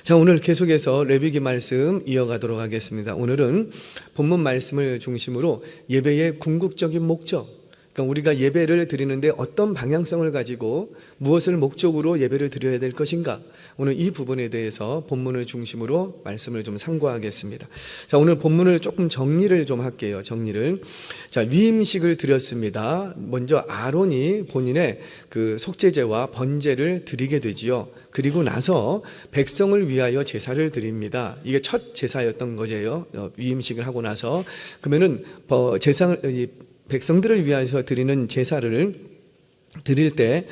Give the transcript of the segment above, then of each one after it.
자, 오늘 계속해서 레위기 말씀 이어가도록 하겠습니다. 오늘은 본문 말씀을 중심으로 예배의 궁극적인 목적, 그러니까 우리가 예배를 드리는데 어떤 방향성을 가지고 무엇을 목적으로 예배를 드려야 될 것인가, 오늘 이 부분에 대해서 본문을 중심으로 말씀을 좀 상고하겠습니다. 자, 오늘 본문을 조금 정리를 좀 할게요. 자, 위임식을 드렸습니다. 먼저 아론이 본인의 그 속죄제와 번제를 드리게 되지요. 그리고 나서 백성을 위하여 제사를 드립니다. 이게 첫 제사였던 거예요. 위임식을 하고 나서 그러면은 백성들을 위해서 드리는 제사를 드릴 때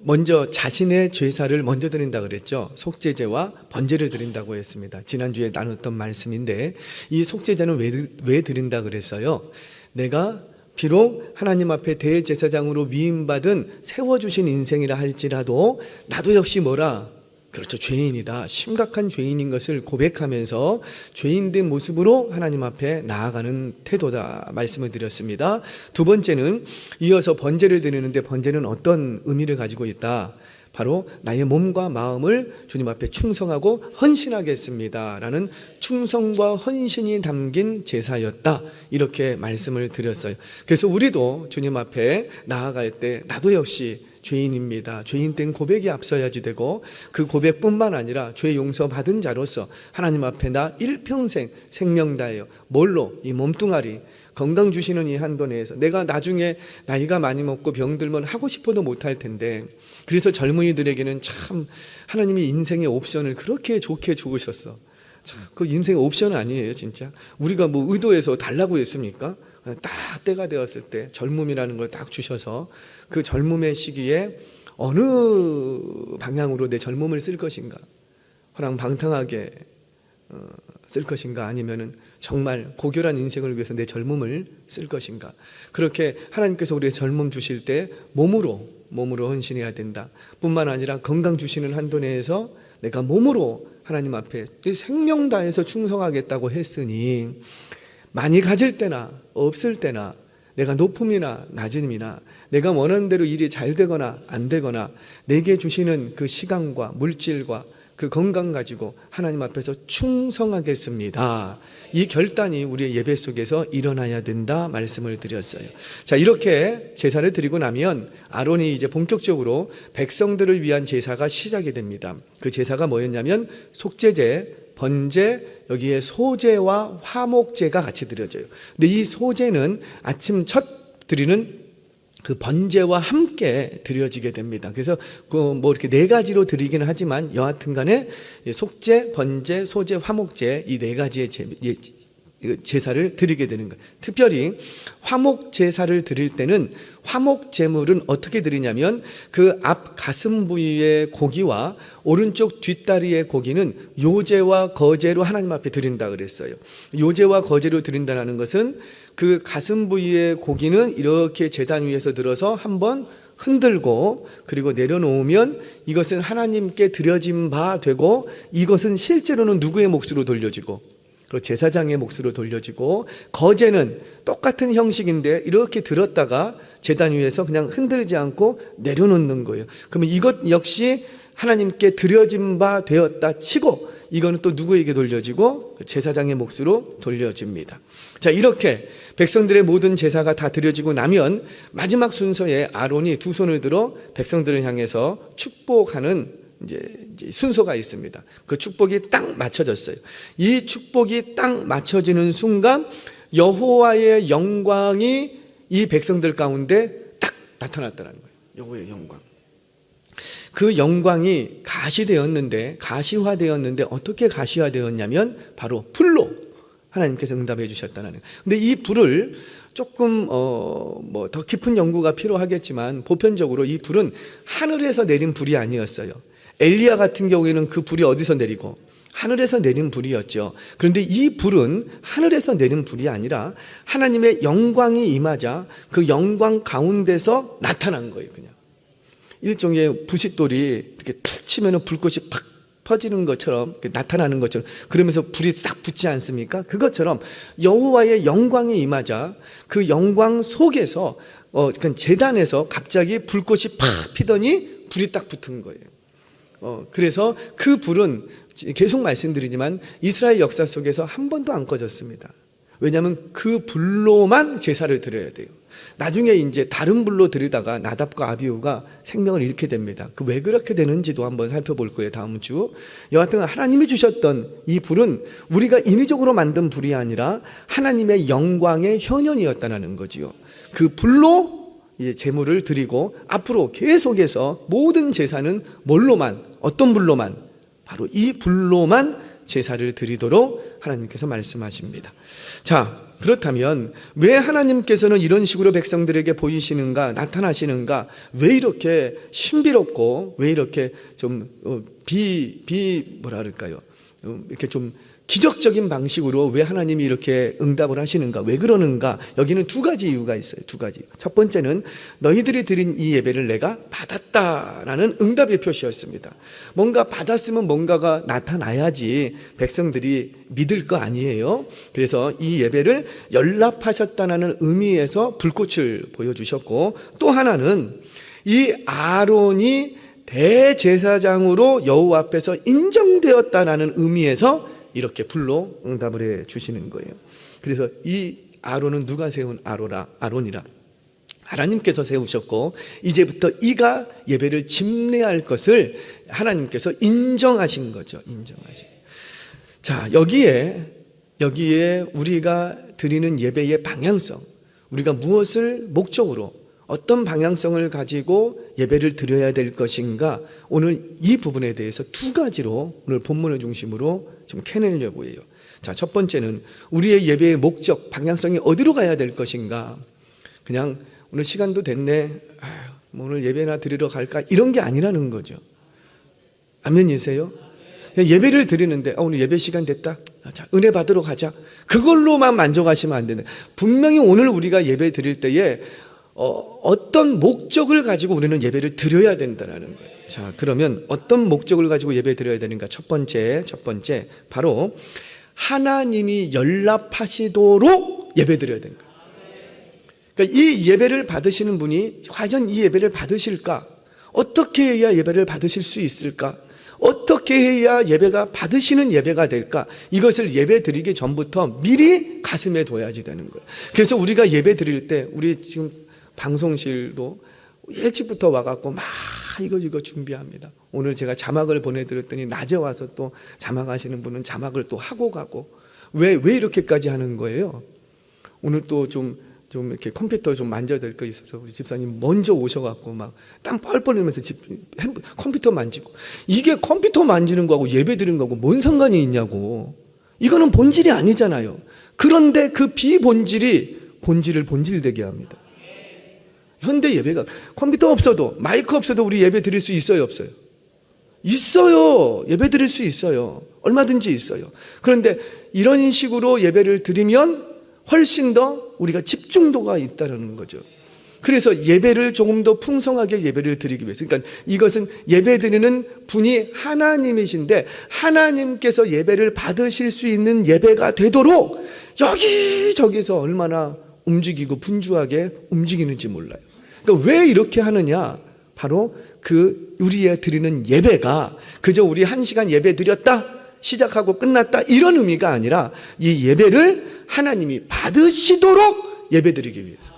먼저 자신의 제사를 먼저 드린다 그랬죠. 속죄제와 번제를 드린다고 했습니다. 지난주에 나눴던 말씀인데, 이 속죄제는 왜 드린다 그랬어요? 내가 비록 하나님 앞에 대제사장으로 위임받은 세워주신 인생이라 할지라도 나도 역시 그렇죠, 죄인이다, 심각한 죄인인 것을 고백하면서 죄인된 모습으로 하나님 앞에 나아가는 태도다 말씀을 드렸습니다. 두 번째는 이어서 번제를 드리는데, 번제는 어떤 의미를 가지고 있다? 바로 나의 몸과 마음을 주님 앞에 충성하고 헌신하겠습니다 라는 충성과 헌신이 담긴 제사였다, 이렇게 말씀을 드렸어요. 그래서 우리도 주님 앞에 나아갈 때 나도 역시 죄인입니다, 죄인된 고백이 앞서야지 되고, 그 고백뿐만 아니라 죄 용서받은 자로서 하나님 앞에 나 일평생 생명 다하여 이 몸뚱아리 건강 주시는 이 한도 내에서 내가 나중에 나이가 많이 먹고 병들면 하고 싶어도 못할 텐데, 그래서 젊은이들에게는 참 하나님이 인생의 옵션을 그렇게 좋게 주셨어. 참, 그 인생의 옵션 아니에요 진짜. 우리가 의도해서 달라고 했습니까? 딱 때가 되었을 때 젊음이라는 걸 딱 주셔서 그 젊음의 시기에 어느 방향으로 내 젊음을 쓸 것인가, 허랑방탕하게 쓸 것인가, 아니면은 정말 고결한 인생을 위해서 내 젊음을 쓸 것인가. 그렇게 하나님께서 우리의 젊음 주실 때 몸으로 헌신해야 된다 뿐만 아니라 건강 주시는 한도 내에서 내가 몸으로 하나님 앞에 생명 다해서 충성하겠다고 했으니, 많이 가질 때나 없을 때나, 내가 높음이나 낮음이나, 내가 원하는 대로 일이 잘 되거나 안 되거나, 내게 주시는 그 시간과 물질과 그 건강 가지고 하나님 앞에서 충성하겠습니다, 이 결단이 우리의 예배 속에서 일어나야 된다 말씀을 드렸어요. 자, 이렇게 제사를 드리고 나면 아론이 이제 본격적으로 백성들을 위한 제사가 시작이 됩니다. 그 제사가 뭐였냐면 속죄제, 번제, 여기에 소제와 화목제가 같이 드려져요. 근데 이 소제는 아침 첫 드리는 그 번제와 함께 드려지게 됩니다. 그래서 이렇게 네 가지로 드리기는 하지만 여하튼 간에 속죄, 번제, 소제, 화목제, 이 네 가지의 제사를 드리게 되는 거예요. 특별히 화목 제사를 드릴 때는 화목 제물은 어떻게 드리냐면, 그 앞 가슴 부위의 고기와 오른쪽 뒷다리의 고기는 요제와 거제로 하나님 앞에 드린다 그랬어요. 요제와 거제로 드린다는 것은 그 가슴 부위의 고기는 이렇게 제단 위에서 들어서 한번 흔들고 그리고 내려놓으면 이것은 하나님께 드려진 바 되고, 이것은 실제로는 누구의 몫으로 돌려지고, 그 제사장의 몫으로 돌려지고, 거제는 똑같은 형식인데 이렇게 들었다가 제단 위에서 그냥 흔들지 않고 내려놓는 거예요. 그러면 이것 역시 하나님께 드려진 바 되었다 치고, 이거는 또 누구에게 돌려지고? 제사장의 몫으로 돌려집니다. 자, 이렇게 백성들의 모든 제사가 다 드려지고 나면 마지막 순서에 아론이 두 손을 들어 백성들을 향해서 축복하는 이제 순서가 있습니다. 그 축복이 딱 맞춰졌어요. 이 축복이 딱 맞춰지는 순간 여호와의 영광이 이 백성들 가운데 딱 나타났다는 거예요. 여호와의 영광. 그 영광이 가시화되었는데 어떻게 가시화되었냐면 바로 불로 하나님께서 응답해 주셨다는 거예요. 근데 이 불을 조금 더 깊은 연구가 필요하겠지만, 보편적으로 이 불은 하늘에서 내린 불이 아니었어요. 엘리야 같은 경우에는 그 불이 어디서 내리고? 하늘에서 내린 불이었죠. 그런데 이 불은 하늘에서 내린 불이 아니라 하나님의 영광이 임하자 그 영광 가운데서 나타난 거예요. 그냥 일종의 부싯돌이 이렇게 툭 치면 불꽃이 팍 퍼지는 것처럼, 나타나는 것처럼, 그러면서 불이 싹 붙지 않습니까? 그것처럼 여호와의 영광이 임하자 그 영광 속에서 제단에서 갑자기 불꽃이 팍 피더니 불이 딱 붙은 거예요. 그래서 그 불은 계속 말씀드리지만 이스라엘 역사 속에서 한 번도 안 꺼졌습니다. 왜냐하면 그 불로만 제사를 드려야 돼요. 나중에 이제 다른 불로 드리다가 나답과 아비후가 생명을 잃게 됩니다. 그 왜 그렇게 되는지도 한번 살펴볼 거예요, 다음 주. 여하튼 하나님이 주셨던 이 불은 우리가 인위적으로 만든 불이 아니라 하나님의 영광의 현현이었다는 거지요. 그 불로 이제 제물을 드리고 앞으로 계속해서 모든 제사는 뭘로만, 어떤 불로만, 바로 이 불로만 제사를 드리도록 하나님께서 말씀하십니다. 자, 그렇다면 왜 하나님께서는 이런 식으로 백성들에게 보이시는가, 나타나시는가, 왜 이렇게 신비롭고 왜 이렇게 좀 뭐라 그럴까요? 이렇게 좀 기적적인 방식으로 왜 하나님이 이렇게 응답을 하시는가, 왜 그러는가? 여기는 두 가지 이유가 있어요. 두 가지. 첫 번째는 너희들이 드린 이 예배를 내가 받았다라는 응답의 표시였습니다. 뭔가 받았으면 뭔가가 나타나야지 백성들이 믿을 거 아니에요. 그래서 이 예배를 연락하셨다는 의미에서 불꽃을 보여주셨고, 또 하나는 이 아론이 대제사장으로 여호와 앞에서 인정되었다라는 의미에서 이렇게 불로 응답을 해 주시는 거예요. 그래서 이 아론은 누가 세운 아론이라? 하나님께서 세우셨고, 이제부터 이가 예배를 집례할 것을 하나님께서 인정하신 거죠. 인정하신. 자, 여기에 우리가 드리는 예배의 방향성, 우리가 무엇을 목적으로 어떤 방향성을 가지고 예배를 드려야 될 것인가, 오늘 이 부분에 대해서 두 가지로 오늘 본문을 중심으로 좀 캐내려고 해요. 자, 첫 번째는 우리의 예배의 목적, 방향성이 어디로 가야 될 것인가. 그냥 오늘 시간도 됐네, 오늘 예배나 드리러 갈까, 이런 게 아니라는 거죠. 아멘이세요? 예배를 드리는데 오늘 예배 시간 됐다, 자, 은혜 받으러 가자, 그걸로만 만족하시면 안 되네. 분명히 오늘 우리가 예배 드릴 때에 어떤 목적을 가지고 우리는 예배를 드려야 된다는 거예요. 자, 그러면 어떤 목적을 가지고 예배 드려야 되는가? 첫 번째 바로 하나님이 연락하시도록 예배 드려야 되는 거예요. 그러니까 이 예배를 받으시는 분이 과연 이 예배를 받으실까? 어떻게 해야 예배를 받으실 수 있을까? 어떻게 해야 예배가 받으시는 예배가 될까? 이것을 예배 드리기 전부터 미리 가슴에 둬야지 되는 거예요. 그래서 우리가 예배 드릴 때, 우리 지금 방송실도 일찍부터 와갖고 막 이거 준비합니다. 오늘 제가 자막을 보내드렸더니 낮에 와서 또 자막하시는 분은 자막을 또 하고 가고, 왜 이렇게까지 하는 거예요? 오늘 또 좀 이렇게 컴퓨터 좀 만져야 될 거 있어서 우리 집사님 먼저 오셔갖고 막 땀 뻘뻘 흘리면서 컴퓨터 만지고, 이게 컴퓨터 만지는 거하고 예배 드리는 거하고 뭔 상관이 있냐고. 이거는 본질이 아니잖아요. 그런데 그 비본질이 본질을 본질되게 합니다. 현대 예배가 컴퓨터 없어도, 마이크 없어도 우리 예배 드릴 수 있어요, 없어요? 있어요. 예배 드릴 수 있어요. 얼마든지 있어요. 그런데 이런 식으로 예배를 드리면 훨씬 더 우리가 집중도가 있다는 거죠. 그래서 예배를 조금 더 풍성하게 예배를 드리기 위해서, 그러니까 이것은 예배 드리는 분이 하나님이신데 하나님께서 예배를 받으실 수 있는 예배가 되도록 여기저기서 얼마나 움직이고 분주하게 움직이는지 몰라요. 그러니까 왜 이렇게 하느냐? 바로 그 우리의 드리는 예배가 그저 우리 1시간 예배 드렸다, 시작하고 끝났다, 이런 의미가 아니라 이 예배를 하나님이 받으시도록 예배 드리기 위해서.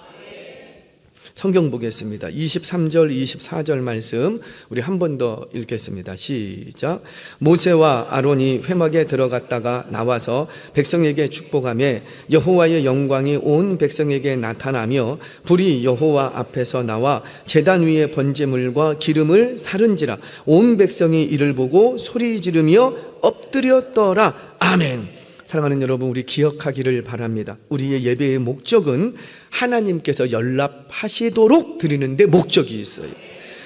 성경 보겠습니다. 23절 24절 말씀 우리 한 번 더 읽겠습니다. 시작. 모세와 아론이 회막에 들어갔다가 나와서 백성에게 축복하며 여호와의 영광이 온 백성에게 나타나며 불이 여호와 앞에서 나와 제단 위에 번제물과 기름을 사른지라 온 백성이 이를 보고 소리 지르며 엎드렸더라. 아멘. 사랑하는 여러분, 우리 기억하기를 바랍니다. 우리의 예배의 목적은 하나님께서 연락하시도록 드리는 데 목적이 있어요.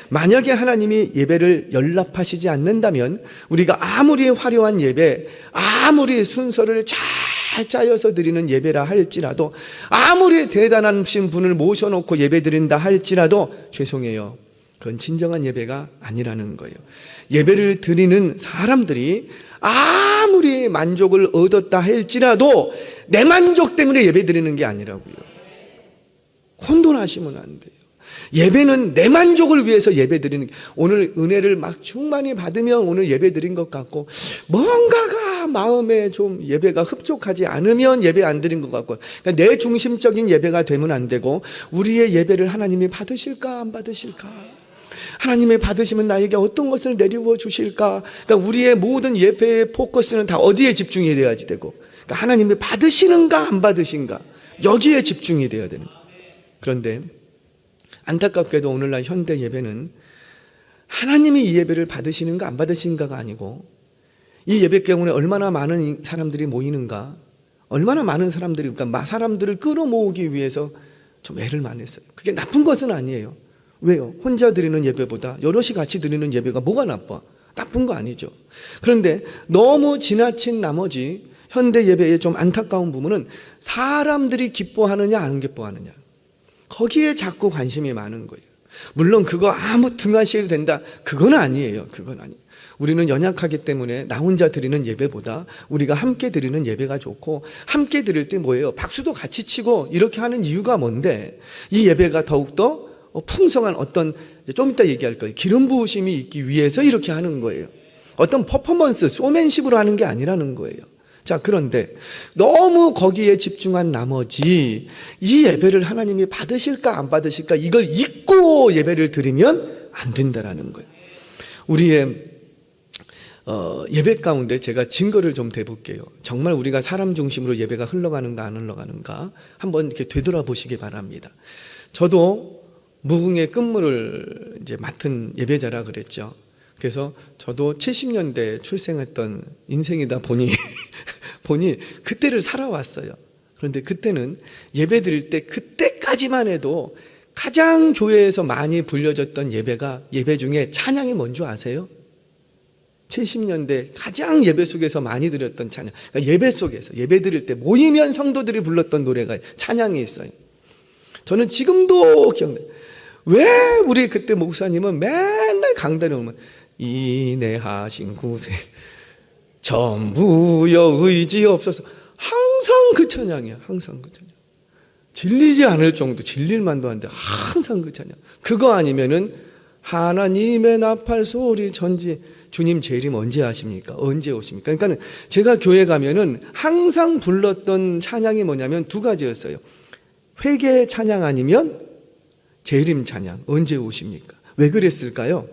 만약에 하나님이 예배를 연락하시지 않는다면 우리가 아무리 화려한 예배, 아무리 순서를 잘 짜여서 드리는 예배라 할지라도, 아무리 대단한 분을 모셔놓고 예배 드린다 할지라도 죄송해요, 그건 진정한 예배가 아니라는 거예요. 예배를 드리는 사람들이 아무리 만족을 얻었다 할지라도 내 만족 때문에 예배 드리는 게 아니라고요. 혼돈하시면 안 돼요. 예배는 내 만족을 위해서 예배 드리는, 오늘 은혜를 막 충만히 받으면 오늘 예배 드린 것 같고, 뭔가가 마음에 좀 예배가 흡족하지 않으면 예배 안 드린 것 같고, 그러니까 내 중심적인 예배가 되면 안 되고, 우리의 예배를 하나님이 받으실까 안 받으실까, 하나님의 받으시면 나에게 어떤 것을 내리워 주실까. 그러니까 우리의 모든 예배의 포커스는 다 어디에 집중이 돼야지 되고, 그러니까 하나님이 받으시는가 안 받으신가, 여기에 집중이 돼야 되는 거예요. 그런데 안타깝게도 오늘날 현대 예배는 하나님이 이 예배를 받으시는가 안 받으시는가가 아니고, 이 예배 때문에 얼마나 많은 사람들이 모이는가, 얼마나 많은 사람들이, 그러니까 사람들을 끌어모으기 위해서 좀 애를 많이 했어요. 그게 나쁜 것은 아니에요. 왜요? 혼자 드리는 예배보다 여럿이 같이 드리는 예배가 뭐가 나빠? 나쁜 거 아니죠. 그런데 너무 지나친 나머지 현대 예배의 좀 안타까운 부분은 사람들이 기뻐하느냐 안 기뻐하느냐, 거기에 자꾸 관심이 많은 거예요. 물론 그거 아무 등한시해도 된다, 그건 아니에요. 그건 아니에요. 우리는 연약하기 때문에 나 혼자 드리는 예배보다 우리가 함께 드리는 예배가 좋고, 함께 드릴 때 뭐예요? 박수도 같이 치고 이렇게 하는 이유가 뭔데, 이 예배가 더욱더 풍성한 어떤, 좀 이따 얘기할 거예요, 기름 부으심이 있기 위해서 이렇게 하는 거예요. 어떤 퍼포먼스, 쇼맨십으로 하는 게 아니라는 거예요. 자, 그런데 너무 거기에 집중한 나머지 이 예배를 하나님이 받으실까 안 받으실까, 이걸 잊고 예배를 드리면 안 된다라는 거예요. 우리의 예배 가운데 제가 증거를 좀 대볼게요. 정말 우리가 사람 중심으로 예배가 흘러가는가 안 흘러가는가 한번 이렇게 되돌아보시기 바랍니다. 저도 무궁의 끝물을 이제 맡은 예배자라 그랬죠. 그래서 저도 70년대 출생했던 인생이다 보니 그때를 살아왔어요. 그런데 그때는 예배 드릴 때, 그때까지만 해도 가장 교회에서 많이 불려졌던 예배가, 예배 중에 찬양이 뭔지 아세요? 70년대 가장 예배 속에서 많이 드렸던 찬양, 그러니까 예배 속에서 예배 드릴 때 모이면 성도들이 불렀던 노래가 찬양이 있어요. 저는 지금도 기억나요. 왜 우리 그때 목사님은 맨날 강단에 오면 인내하신 구세 전부여 의지 없어서, 항상 그 찬양이야. 항상 그 찬양. 질리지 않을 정도, 질릴만도 한데 항상 그 찬양. 그거 아니면은 하나님의 나팔 소리 전지, 주님 재림 언제 하십니까? 언제 오십니까? 그러니까 제가 교회 가면은 항상 불렀던 찬양이 뭐냐면 두 가지였어요. 회개 찬양 아니면 재림 찬양, 언제 오십니까? 왜 그랬을까요?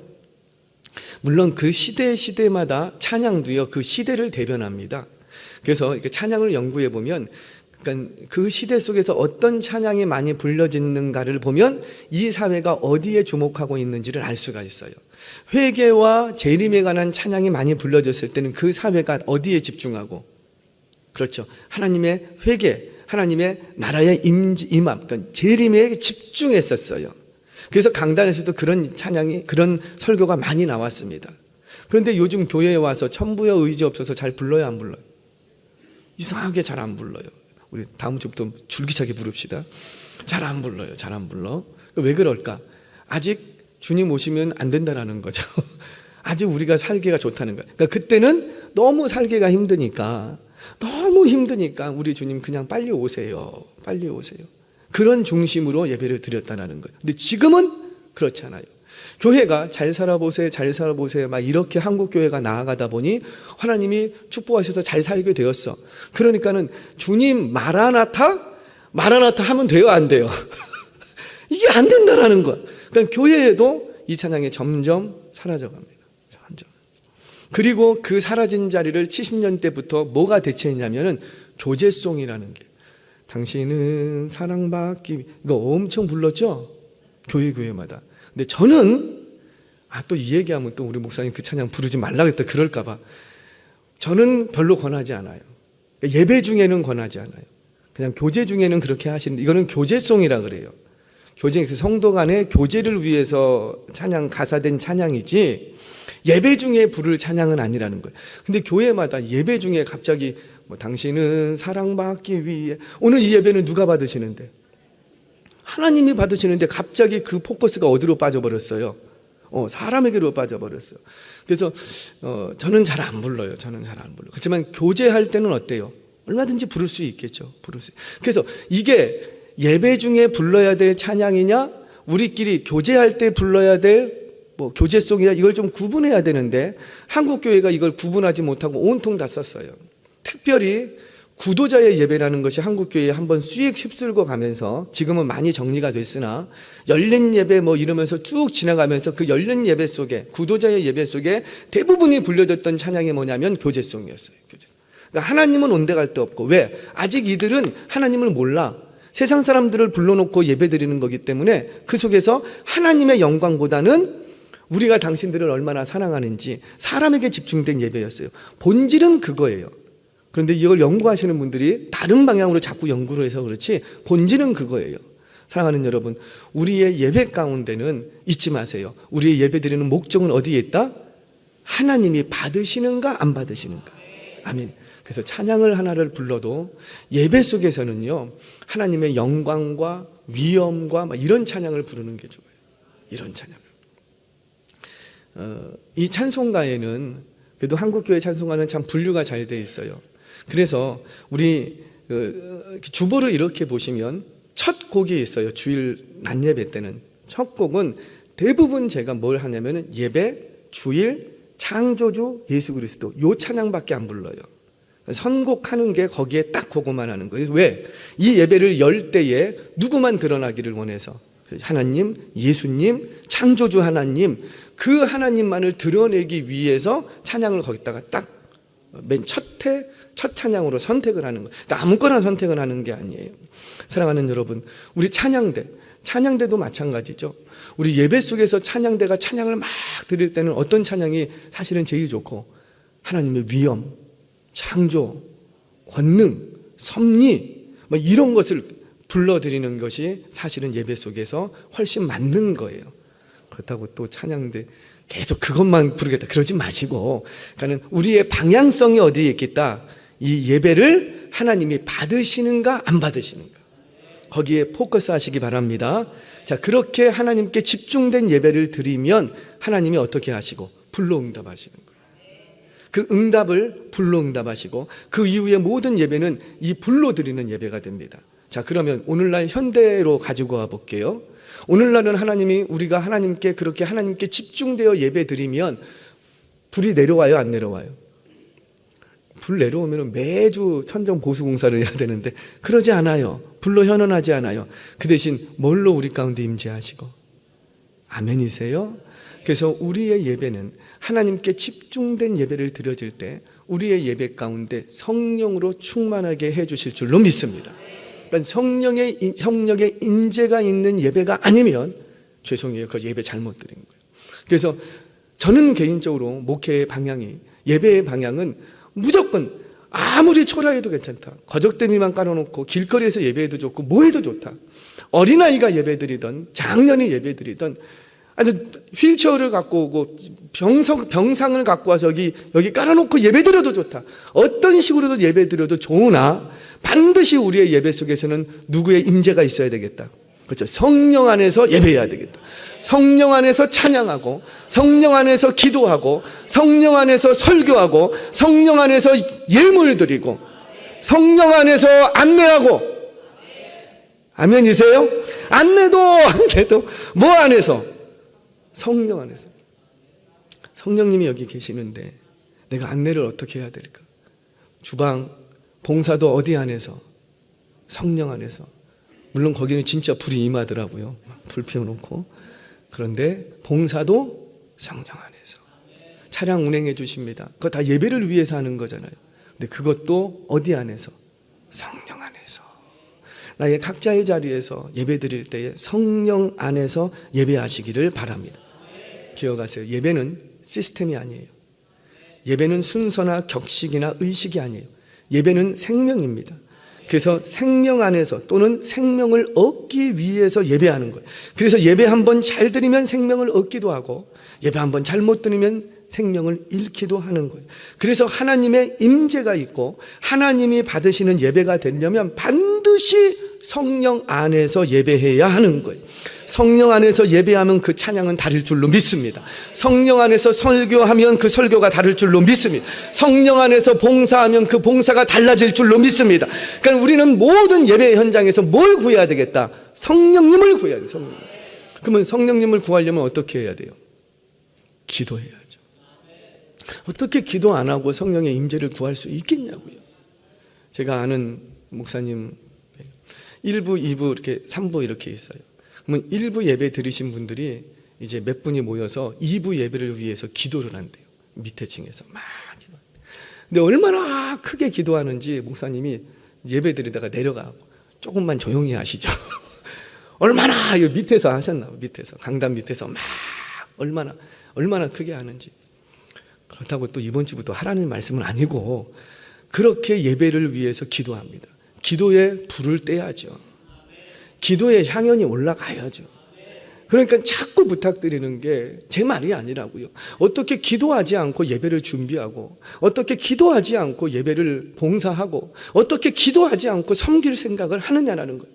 물론 그 시대마다 찬양도요, 그 시대를 대변합니다. 그래서 이렇게 찬양을 연구해 보면, 그러니까 그 시대 속에서 어떤 찬양이 많이 불려지는가를 보면 이 사회가 어디에 주목하고 있는지를 알 수가 있어요. 회개와 재림에 관한 찬양이 많이 불려졌을 때는 그 사회가 어디에 집중하고, 그렇죠, 하나님의 회개, 하나님의 나라의 임함, 그러니까 재림에 집중했었어요. 그래서 강단에서도 그런 찬양이, 그런 설교가 많이 나왔습니다. 그런데 요즘 교회에 와서 천부여 의지 없어서 잘 불러요 안 불러요? 이상하게 잘 안 불러요. 우리 다음 주부터 줄기차게 부릅시다. 잘 안 불러요. 잘 안 불러. 왜 그럴까? 아직 주님 오시면 안 된다라는 거죠. 아직 우리가 살기가 좋다는 거예요. 그러니까 그때는 너무 살기가 힘드니까, 우리 주님 그냥 빨리 오세요. 빨리 오세요. 그런 중심으로 예배를 드렸다는 거예요. 근데 지금은 그렇지 않아요. 교회가 잘 살아보세요, 잘 살아보세요, 막 이렇게 한국 교회가 나아가다 보니 하나님이 축복하셔서 잘 살게 되었어. 그러니까는 주님 마라나타 하면 돼요, 안 돼요? 이게 안 된다라는 거야. 그러니까 교회에도 이 찬양이 점점 사라져갑니다. 점점. 그리고 그 사라진 자리를 70년대부터 뭐가 대체했냐면은 교제송이라는 게, 당신은 사랑받기, 이거 엄청 불렀죠? 교회마다. 근데 저는 또 이 얘기하면 또 우리 목사님 그 찬양 부르지 말라 그랬다 그럴까봐, 저는 별로 권하지 않아요. 예배 중에는 권하지 않아요. 그냥 교제 중에는 그렇게 하시는데, 이거는 교제송이라 그래요. 교제, 그 성도 간의 교제를 위해서 찬양, 가사된 찬양이지 예배 중에 부를 찬양은 아니라는 거예요. 근데 교회마다 예배 중에 갑자기 당신은 사랑받기 위해, 오늘 이 예배는 누가 받으시는데? 하나님이 받으시는데 갑자기 그 포커스가 어디로 빠져버렸어요? 사람에게로 빠져버렸어요. 그래서 저는 잘 안 불러요. 그렇지만 교제할 때는 어때요? 얼마든지 부를 수 있겠죠. 그래서 이게 예배 중에 불러야 될 찬양이냐, 우리끼리 교제할 때 불러야 될 교제송이야 이걸 좀 구분해야 되는데 한국 교회가 이걸 구분하지 못하고 온통 다 썼어요. 특별히 구도자의 예배라는 것이 한국 교회에 한번 쑥 휩쓸고 가면서 지금은 많이 정리가 됐으나 열린 예배 이러면서 쭉 지나가면서 그 열린 예배 속에 구도자의 예배 속에 대부분이 불려졌던 찬양이 뭐냐면 교제송이었어요. 그러니까 하나님은 온데갈 데 없고 왜? 아직 이들은 하나님을 몰라. 세상 사람들을 불러놓고 예배드리는 거기 때문에 그 속에서 하나님의 영광보다는 우리가 당신들을 얼마나 사랑하는지 사람에게 집중된 예배였어요. 본질은 그거예요. 그런데 이걸 연구하시는 분들이 다른 방향으로 자꾸 연구를 해서 그렇지 본질은 그거예요. 사랑하는 여러분, 우리의 예배 가운데는 잊지 마세요. 우리의 예배드리는 목적은 어디에 있다? 하나님이 받으시는가 안 받으시는가. 아멘. 그래서 찬양을 하나를 불러도 예배 속에서는요 하나님의 영광과 위엄과 이런 찬양을 부르는 게 좋아요. 이런 찬양을. 이 찬송가에는 그래도 한국교회 찬송가는 참 분류가 잘 돼 있어요. 그래서 우리 주보를 이렇게 보시면 첫 곡이 있어요. 주일 낮 예배 때는 첫 곡은 대부분 제가 뭘 하냐면은 예배, 주일, 창조주, 예수 그리스도 요 찬양밖에 안 불러요. 선곡하는 게 거기에 딱 그거만 하는 거예요. 왜? 이 예배를 열 때에 누구만 드러나기를 원해서 하나님, 예수님, 창조주 하나님 그 하나님만을 드러내기 위해서 찬양을 거기다가 딱 맨 첫 찬양으로 선택을 하는 거예요. 그러니까 아무거나 선택을 하는 게 아니에요. 사랑하는 여러분, 우리 찬양대도 마찬가지죠. 우리 예배 속에서 찬양대가 찬양을 막 드릴 때는 어떤 찬양이 사실은 제일 좋고 하나님의 위엄, 창조, 권능, 섭리 이런 것을 불러드리는 것이 사실은 예배 속에서 훨씬 맞는 거예요. 그렇다고 또 찬양대 계속 그것만 부르겠다 그러지 마시고, 그러니까 우리의 방향성이 어디에 있겠다. 이 예배를 하나님이 받으시는가 안 받으시는가 거기에 포커스 하시기 바랍니다. 자, 그렇게 하나님께 집중된 예배를 드리면 하나님이 어떻게 하시고 불로응답하시는 거예요. 그 응답을 불로응답하시고 그 이후에 모든 예배는 이 불로 드리는 예배가 됩니다. 자, 그러면 오늘날 현대로 가지고 와 볼게요. 오늘날은 우리가 하나님께 그렇게 하나님께 집중되어 예배 드리면 불이 내려와요, 안 내려와요? 불 내려오면 매주 천정 보수 공사를 해야 되는데 그러지 않아요. 불로 현원하지 않아요. 그 대신 뭘로 우리 가운데 임재하시고. 아멘이세요? 그래서 우리의 예배는 하나님께 집중된 예배를 드려질 때 우리의 예배 가운데 성령으로 충만하게 해주실 줄로 믿습니다. 그러니까 성령의 인재가 있는 예배가 아니면 죄송해요, 그 예배 잘못 드린 거예요. 그래서 저는 개인적으로 목회의 방향이, 예배의 방향은 무조건 아무리 초라해도 괜찮다. 거적대미만 깔아놓고 길거리에서 예배해도 좋고 뭐해도 좋다. 어린아이가 예배드리던 장년이 예배드리던 아주 휠체어를 갖고 오고 병상을 갖고 와서 여기 깔아놓고 예배드려도 좋다. 어떤 식으로도 예배드려도 좋으나 반드시 우리의 예배 속에서는 누구의 임재가 있어야 되겠다. 그렇죠. 성령 안에서 예배해야 되겠다. 성령 안에서 찬양하고 성령 안에서 기도하고 성령 안에서 설교하고 성령 안에서 예물 드리고 성령 안에서 안내하고. 아멘이세요? 안내도 뭐 안에서? 성령 안에서. 성령님이 여기 계시는데 내가 안내를 어떻게 해야 될까? 주방, 봉사도 어디 안에서? 성령 안에서. 물론 거기는 진짜 불이 임하더라고요. 불 피워놓고. 그런데 봉사도 성령 안에서. 차량 운행해 주십니다. 그거 다 예배를 위해서 하는 거잖아요. 근데 그것도 어디 안에서? 성령 안에서. 나의 각자의 자리에서 예배 드릴 때에 성령 안에서 예배하시기를 바랍니다. 기억하세요. 예배는 시스템이 아니에요. 예배는 순서나 격식이나 의식이 아니에요. 예배는 생명입니다. 그래서 생명 안에서 또는 생명을 얻기 위해서 예배하는 거예요. 그래서 예배 한번 잘 드리면 생명을 얻기도 하고 예배 한번 잘못 드리면 생명을 잃기도 하는 거예요. 그래서 하나님의 임재가 있고 하나님이 받으시는 예배가 되려면 반드시 성령 안에서 예배해야 하는 거예요. 성령 안에서 예배하면 그 찬양은 다를 줄로 믿습니다. 성령 안에서 설교하면 그 설교가 다를 줄로 믿습니다. 성령 안에서 봉사하면 그 봉사가 달라질 줄로 믿습니다. 그러니까 우리는 모든 예배 현장에서 뭘 구해야 되겠다? 성령님을 구해야 돼요. 그러면 성령님을 구하려면 어떻게 해야 돼요? 기도해야죠. 어떻게 기도 안 하고 성령의 임재를 구할 수 있겠냐고요. 제가 아는 목사님 1부, 2부, 이렇게 3부 이렇게 있어요. 그러면 1부 예배 들으신 분들이 이제 몇 분이 모여서 2부 예배를 위해서 기도를 한대요. 밑에 층에서 막 기도. 근데 얼마나 크게 기도하는지 목사님이 예배 드리다가 내려가고 조금만 조용히 하시죠. 얼마나 밑에서 하셨나 봐요. 밑에서 강단 밑에서 막 얼마나 크게 하는지. 그렇다고 또 이번 주부터 하라는 말씀은 아니고 그렇게 예배를 위해서 기도합니다. 기도에 불을 떼야죠. 기도의 향연이 올라가야죠. 그러니까 자꾸 부탁드리는 게 제 말이 아니라고요. 어떻게 기도하지 않고 예배를 준비하고, 어떻게 기도하지 않고 예배를 봉사하고, 어떻게 기도하지 않고 섬길 생각을 하느냐라는 거예요.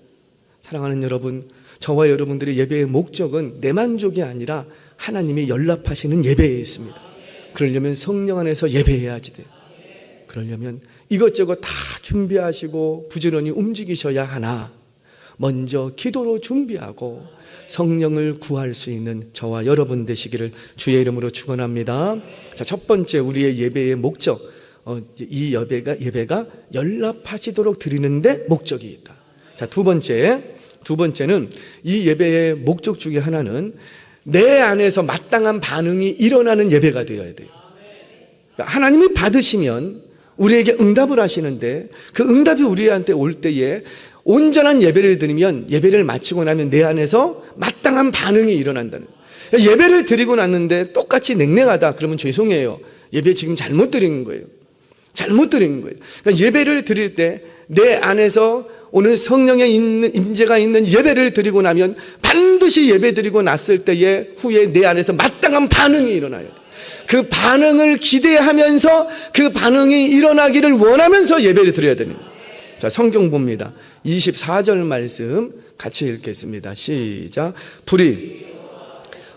사랑하는 여러분, 저와 여러분들의 예배의 목적은 내 만족이 아니라 하나님이 연락하시는 예배에 있습니다. 그러려면 성령 안에서 예배해야지 돼요. 그러려면 이것저것 다 준비하시고 부지런히 움직이셔야 하나, 먼저 기도로 준비하고 성령을 구할 수 있는 저와 여러분 되시기를 주의 이름으로 축원합니다. 자, 첫 번째 우리의 예배의 목적, 이 예배가 연락하시도록 드리는데 목적이 있다. 자, 두 번째는 이 예배의 목적 중에 하나는 내 안에서 마땅한 반응이 일어나는 예배가 되어야 돼요. 그러니까 하나님이 받으시면 우리에게 응답을 하시는데 그 응답이 우리한테 올 때에 온전한 예배를 드리면 예배를 마치고 나면 내 안에서 마땅한 반응이 일어난다는 거예요. 그러니까 예배를 드리고 났는데 똑같이 냉랭하다 그러면 죄송해요. 예배 지금 잘못 드린 거예요. 잘못 드린 거예요. 그러니까 예배를 드릴 때 내 안에서 오늘 성령의 임재가 있는 예배를 드리고 나면 반드시 예배 드리고 났을 때에 후에 내 안에서 마땅한 반응이 일어나야 돼요. 그 반응을 기대하면서 그 반응이 일어나기를 원하면서 예배를 드려야 됩니다. 자, 성경 봅니다. 24절 말씀 같이 읽겠습니다. 시작. 불이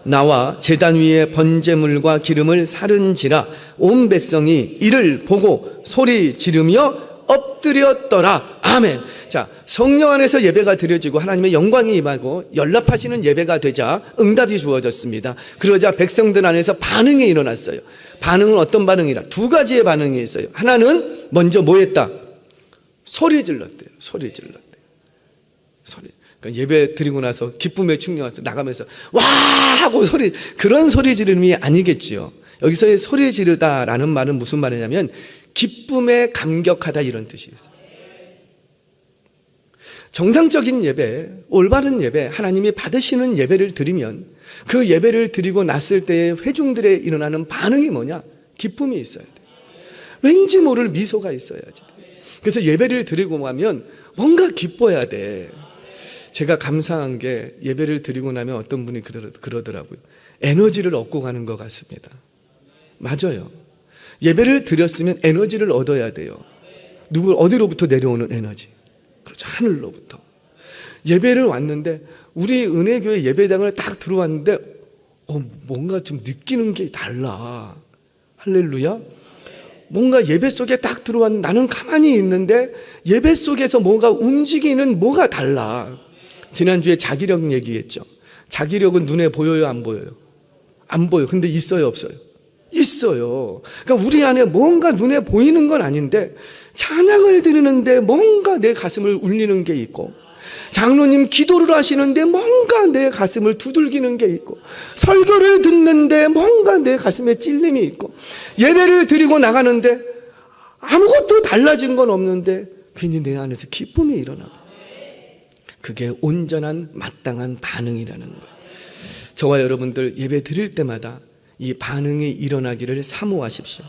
나와 제단 위에 번제물과 기름을 사른지라 온 백성이 이를 보고 소리 지르며 엎드렸더라. 아멘. 자, 성령 안에서 예배가 드려지고 하나님의 영광이 임하고 연락하시는 예배가 되자 응답이 주어졌습니다. 그러자 백성들 안에서 반응이 일어났어요. 반응은 어떤 반응이라? 두 가지의 반응이 있어요. 하나는 먼저 뭐 했다? 소리 질렀대요. 소리 질렀대요. 그러니까 예배 드리고 나서 기쁨에 충격해서 나가면서 와 하고 그런 소리 지르는 게 아니겠지요. 여기서의 소리 지르다라는 말은 무슨 말이냐면 기쁨에 감격하다 이런 뜻이 있어요. 정상적인 예배, 올바른 예배, 하나님이 받으시는 예배를 드리면 그 예배를 드리고 났을 때의 회중들에 일어나는 반응이 뭐냐? 기쁨이 있어야 돼요. 왠지 모를 미소가 있어야지. 그래서 예배를 드리고 나면 뭔가 기뻐야 돼. 제가 감사한 게 예배를 드리고 나면 어떤 분이 그러더라고요. 에너지를 얻고 가는 것 같습니다. 맞아요. 예배를 드렸으면 에너지를 얻어야 돼요. 어디로부터 내려오는 에너지? 그렇죠. 하늘로부터. 예배를 왔는데 우리 은혜교회 예배당을 딱 들어왔는데 뭔가 좀 느끼는 게 달라. 할렐루야. 뭔가 예배 속에 딱 들어왔는데 나는 가만히 있는데 예배 속에서 뭔가 움직이는 뭐가 달라. 지난주에 자기력 얘기했죠. 자기력은 눈에 보여요, 안 보여요? 안 보여. 근데 있어요, 없어요? 있어요. 그러니까 우리 안에 뭔가 눈에 보이는 건 아닌데 찬양을 드리는데 뭔가 내 가슴을 울리는 게 있고, 장로님 기도를 하시는데 뭔가 내 가슴을 두들기는 게 있고, 설교를 듣는데 뭔가 내 가슴에 찔림이 있고, 예배를 드리고 나가는데 아무것도 달라진 건 없는데 괜히 내 안에서 기쁨이 일어나고, 그게 온전한 마땅한 반응이라는 거예요. 저와 여러분들 예배 드릴 때마다 이 반응이 일어나기를 사모하십시오.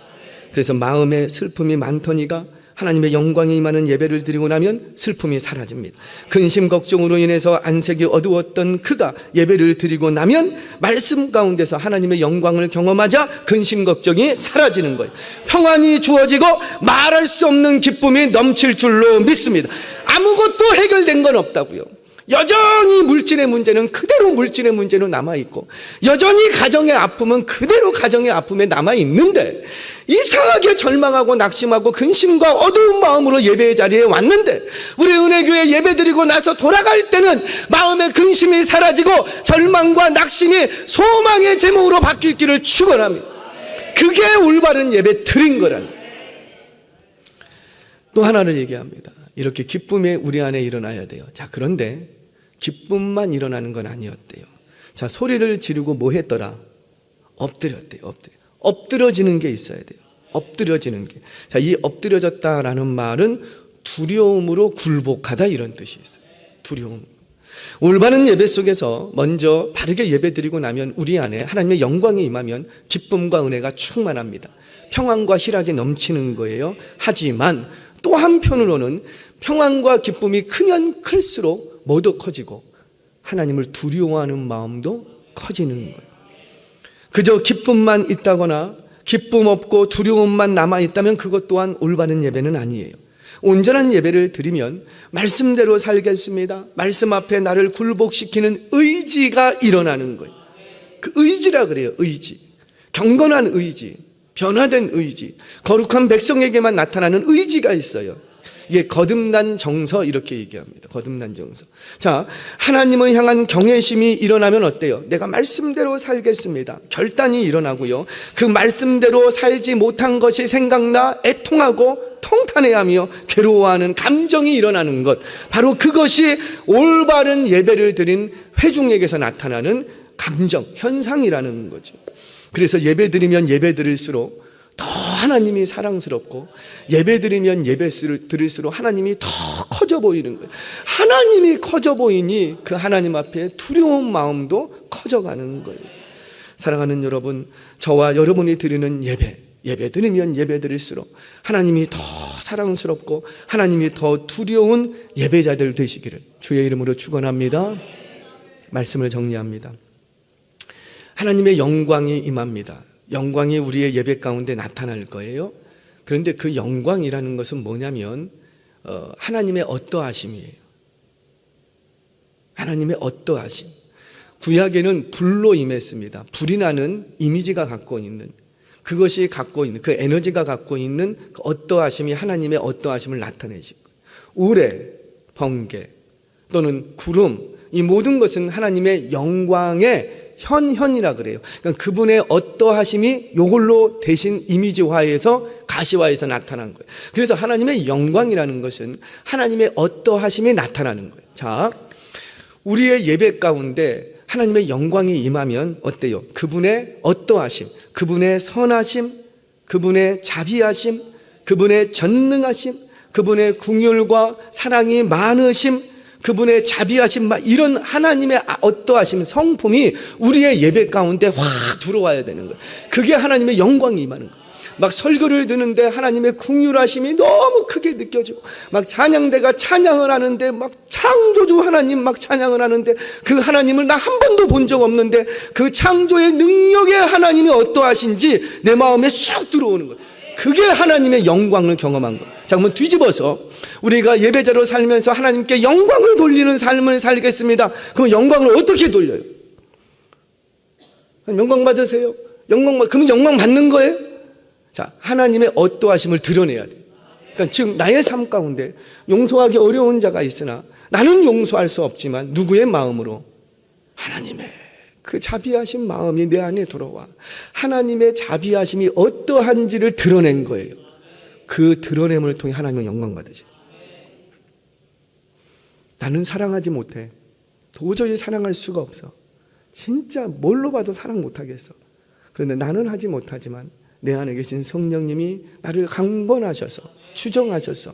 그래서 마음에 슬픔이 많더니가 하나님의 영광이 임하는 예배를 드리고 나면 슬픔이 사라집니다. 근심 걱정으로 인해서 안색이 어두웠던 그가 예배를 드리고 나면 말씀 가운데서 하나님의 영광을 경험하자 근심 걱정이 사라지는 거예요. 평안이 주어지고 말할 수 없는 기쁨이 넘칠 줄로 믿습니다. 아무것도 해결된 건 없다고요. 여전히 물질의 문제는 그대로 물질의 문제로 남아있고, 여전히 가정의 아픔은 그대로 가정의 아픔에 남아있는데, 이상하게 절망하고 낙심하고 근심과 어두운 마음으로 예배의 자리에 왔는데, 우리 은혜교회 예배드리고 나서 돌아갈 때는 마음의 근심이 사라지고 절망과 낙심이 소망의 제목으로 바뀔 길을 축원합니다. 그게 올바른 예배 드린 거라는. 또 하나를 얘기합니다. 이렇게 기쁨이 우리 안에 일어나야 돼요. 자, 그런데 기쁨만 일어나는 건 아니었대요. 자, 소리를 지르고 뭐 했더라? 엎드렸대요. 엎드려지는 게 있어야 돼요. 엎드려지는 게. 자, 이 엎드려졌다라는 말은 두려움으로 굴복하다, 이런 뜻이 있어요. 두려움. 올바른 예배 속에서 먼저 바르게 예배 드리고 나면 우리 안에 하나님의 영광이 임하면 기쁨과 은혜가 충만합니다. 평안과 희락이 넘치는 거예요. 하지만 또 한편으로는 평안과 기쁨이 크면 클수록 뭐도 커지고 하나님을 두려워하는 마음도 커지는 거예요. 그저 기쁨만 있다거나 기쁨 없고 두려움만 남아있다면 그것 또한 올바른 예배는 아니에요. 온전한 예배를 드리면 말씀대로 살겠습니다. 말씀 앞에 나를 굴복시키는 의지가 일어나는 거예요. 그 의지라 그래요. 의지. 경건한 의지, 변화된 의지, 거룩한 백성에게만 나타나는 의지가 있어요. 이게 거듭난 정서, 이렇게 얘기합니다. 거듭난 정서. 자, 하나님을 향한 경외심이 일어나면 어때요? 내가 말씀대로 살겠습니다. 결단이 일어나고요. 그 말씀대로 살지 못한 것이 생각나 애통하고 통탄해하며 괴로워하는 감정이 일어나는 것, 바로 그것이 올바른 예배를 드린 회중에게서 나타나는 감정, 현상이라는 거죠. 그래서 예배 드리면 예배 드릴수록 더 하나님이 사랑스럽고, 예배 드리면 예배 드릴수록 하나님이 더 커져 보이는 거예요. 하나님이 커져 보이니 그 하나님 앞에 두려운 마음도 커져가는 거예요. 사랑하는 여러분, 저와 여러분이 드리는 예배 드리면 예배 드릴수록 하나님이 더 사랑스럽고 하나님이 더 두려운 예배자들 되시기를 주의 이름으로 축원합니다. 말씀을 정리합니다. 하나님의 영광이 임합니다. 영광이 우리의 예배 가운데 나타날 거예요. 그런데 그 영광이라는 것은 뭐냐면 하나님의 어떠하심이에요. 하나님의 어떠하심. 구약에는 불로 임했습니다. 불이 나는 이미지가 갖고 있는, 그것이 갖고 있는, 그 에너지가 갖고 있는 그 어떠하심이 하나님의 어떠하심을 나타내시고, 우레, 번개 또는 구름, 이 모든 것은 하나님의 영광의 현현이라 그래요. 그러니까 그분의 어떠하심이 요걸로 대신 이미지화해서 가시화해서 나타난 거예요. 그래서 하나님의 영광이라는 것은 하나님의 어떠하심이 나타나는 거예요. 자, 우리의 예배 가운데 하나님의 영광이 임하면 어때요? 그분의 어떠하심, 그분의 선하심, 그분의 자비하심, 그분의 전능하심, 그분의 긍휼과 사랑이 많으심, 그분의 자비하심, 이런 하나님의 어떠하심, 성품이 우리의 예배 가운데 확 들어와야 되는 거예요. 그게 하나님의 영광이 임하는 거예요. 막 설교를 듣는데 하나님의 긍휼하심이 너무 크게 느껴지고, 막 찬양대가 찬양을 하는데 막 창조주 하나님 막 찬양을 하는데 그 하나님을 나 한 번도 본 적 없는데 그 창조의 능력의 하나님이 어떠하신지 내 마음에 쑥 들어오는 거예요. 그게 하나님의 영광을 경험한 거예요. 자, 그러면 뒤집어서 우리가 예배자로 살면서 하나님께 영광을 돌리는 삶을 살겠습니다. 그럼 영광을 어떻게 돌려요? 영광 받으세요. 그러면 영광 받는 거예요? 자, 하나님의 어떠하심을 드러내야 돼요. 그러니까 지금 나의 삶 가운데 용서하기 어려운 자가 있으나 나는 용서할 수 없지만 누구의 마음으로? 하나님의 그 자비하신 마음이 내 안에 들어와 하나님의 자비하심이 어떠한지를 드러낸 거예요. 그 드러냄을 통해 하나님은 영광 받으세요. 나는 사랑하지 못해. 도저히 사랑할 수가 없어. 진짜 뭘로 봐도 사랑 못하겠어. 그런데 나는 하지 못하지만 내 안에 계신 성령님이 나를 강권하셔서 추정하셔서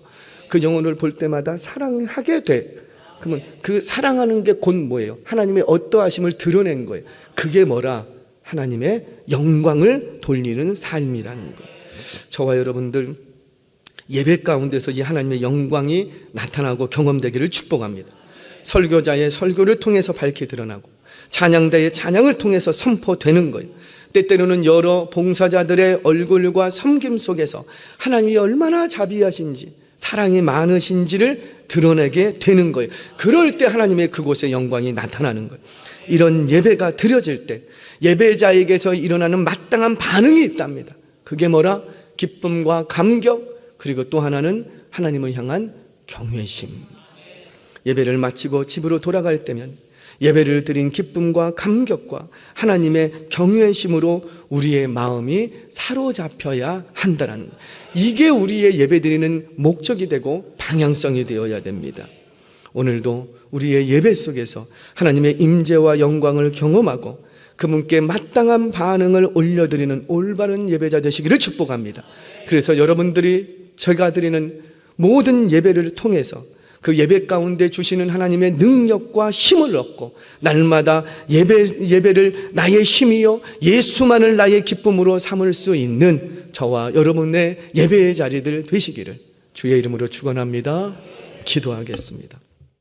그 영혼을 볼 때마다 사랑하게 돼. 그러면 그 사랑하는 게 곧 뭐예요? 하나님의 어떠하심을 드러낸 거예요. 그게 뭐라? 하나님의 영광을 돌리는 삶이라는 거예요. 저와 여러분들 예배 가운데서 이 하나님의 영광이 나타나고 경험되기를 축복합니다. 설교자의 설교를 통해서 밝게 드러나고 찬양대의 찬양을 통해서 선포되는 거예요. 때때로는 여러 봉사자들의 얼굴과 섬김 속에서 하나님이 얼마나 자비하신지, 사랑이 많으신지를 드러내게 되는 거예요. 그럴 때 하나님의 그곳에 영광이 나타나는 거예요. 이런 예배가 드려질 때 예배자에게서 일어나는 마땅한 반응이 있답니다. 그게 뭐라? 기쁨과 감격, 그리고 또 하나는 하나님을 향한 경외심. 예배를 마치고 집으로 돌아갈 때면 예배를 드린 기쁨과 감격과 하나님의 경외심으로 우리의 마음이 사로잡혀야 한다는 거예요. 이게 우리의 예배드리는 목적이 되고 방향성이 되어야 됩니다. 오늘도 우리의 예배 속에서 하나님의 임재와 영광을 경험하고 그분께 마땅한 반응을 올려드리는 올바른 예배자 되시기를 축복합니다. 그래서 여러분들이 제가 드리는 모든 예배를 통해서 그 예배 가운데 주시는 하나님의 능력과 힘을 얻고 날마다 예배를 나의 힘이요 예수만을 나의 기쁨으로 삼을 수 있는 저와 여러분의 예배의 자리들 되시기를 주의 이름으로 축원합니다. 기도하겠습니다.